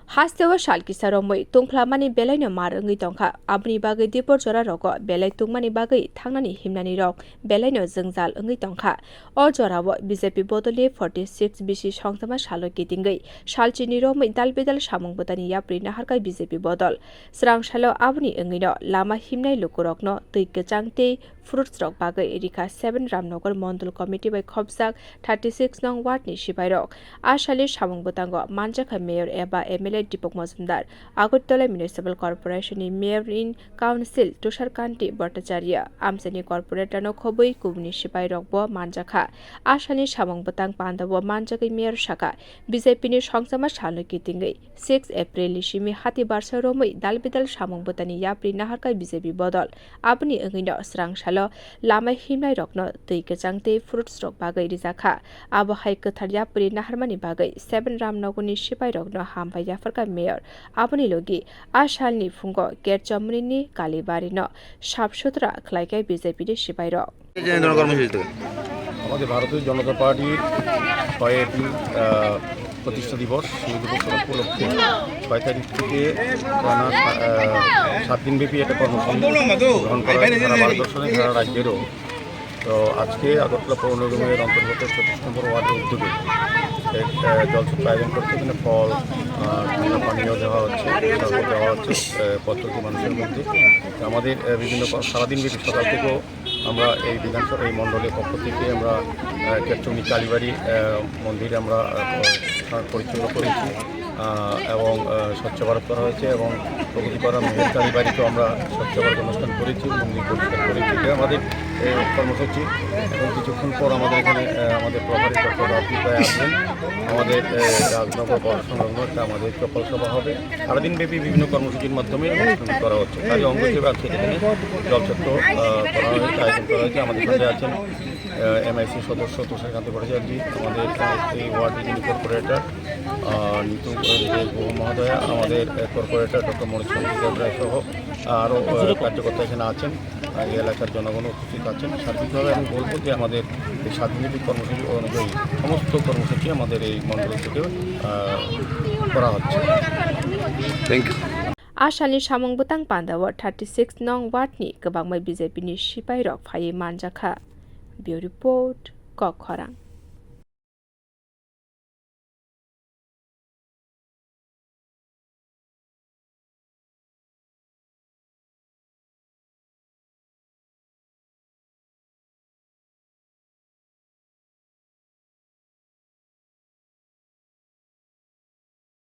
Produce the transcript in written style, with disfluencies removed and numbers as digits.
Hastewa Shalkisa Romoi, Tungplamani Beleno Marangi Tonka, Abni Bagay Dipor Jora Rogo, Belay Tungmani Bagay, Tangani Himnani Rock, Beleno Zengzal Ungi Tonka, or Jorawa, BJP Bodole 46 BC Shongtama Shalo Kitingai, Shalchini Romoi Dalbedal Shamong Botani Yapri Naharkai BJP Bodol, Srang Shalo Abni Ungino, Lama himnai lukorog no kwchang te fruits rock bagwi rikha 7 Ramnagar Mondol Committee by Khobjak 36 nong ward ni Sipai Rock Ashali Shamong Botango Manjakha Mayor eba MLA Dipok Mozumdar Agartala Municipal Corporation ni Mayor in Council Tushar Kanti Bhattacharya Amsani Corporator no Khobui Kubni Sipai Rock bo Manjakha Ashani Shamong Botang Pandabo Manjakai Mayor Shaka BJP ni Songsama Shalo Kitingai 6 April Shimi Hati Barsa Romoi Dalbidal Shamong Botani Yapri Naharkai BJP Bodol Abni Ungino Srang Shalo Lama himnai rockno kwchang te fruits rock bagai rijaka abo hai kathar yapri naharmani bagai 7 Ramnagoni Sipai rockno hambai yafarka mayor aboni logi ashalni fungo gerchamni ni kalibari no সাফসুতরা খলাইকাই BJP র সিপাই rock আমাদের ভারতীয় জনতা পার্টির 6 April প্রতিষ্ঠা দিবস উপলক্ষে 6 তারিখ থেকে 7 দিনব্যাপী একটা কর্মসূচি গ্রহণ করা হয় সারা ভারতবর্ষে সারা রাজ্যেরও। তো আজকে আগরতলা পৌর নিগমের অন্তর্গত 24 নম্বর ওয়ার্ডের উদ্যোগে জলসূত্র আয়োজন করছে। এখানে ফল ঠান্ডা পানীয় দেওয়া হচ্ছে, শরবত দেওয়া হচ্ছে প্রত্যেকটি মানুষের মধ্যে। আমাদের বিভিন্ন সারাদিন ব্যাপী সকাল থেকেও আমরা এই বিধানসভা এই মণ্ডলের পক্ষ থেকে আমরা কেরচুনি কালীবাড়ি মন্দিরে আমরা পরিচ্ছন্ন করেছি এবং স্বচ্ছ ভারত করা হয়েছে এবং প্রগতিপাড়া মেহের কালীবাড়িতেও আমরা স্বচ্ছ ভারত অনুষ্ঠান করেছি, মন্দির পরিষ্কার করেছি। এটা আমাদের কর্মসূচি। এবং কিছুক্ষণ পর আমাদের এখানে আমাদের প্রভারী ডক্টর রাজদীপায় আসবেন। আমাদের রাজনগর সংলগ্ন একটা আমাদের চপল সভা হবে। সারাদিন ব্যাপী বিভিন্ন কর্মসূচির মাধ্যমে অনুষ্ঠান করা হচ্ছে। তাই অঙ্গ হিসেবে আজকে এখানে জলচক্র করা হয়েছে, আয়োজন করা হয়েছে। আমাদের সাথে আছেন MIC সদস্য তুষারকান্তি ভট্টাচার্য, আমাদের এই ওয়ার্ডের যিনি কর্পোরেটর নিতু মহোদয়া, আমাদের কর্পোরেটর ডক্টর মনোজচন্দ্র দেবরায় সহ আরও কার্যকর্তা এখানে আছেন, এই এলাকার জনগণ উপস্থিত আছেন। সার্বিকভাবে আমি বলবো যে আমাদের এই স্বাধীনতার কর্মসূচি অনুযায়ী সমস্ত কর্মসূচি আমাদের এই মণ্ডল থেকে করা হচ্ছে। Thank you. Ashali Shamong Botang Pandawa 36 nong ward ni kwbangmai BJP ni Sipai Rock phai manjakha. Bureau report kwchang.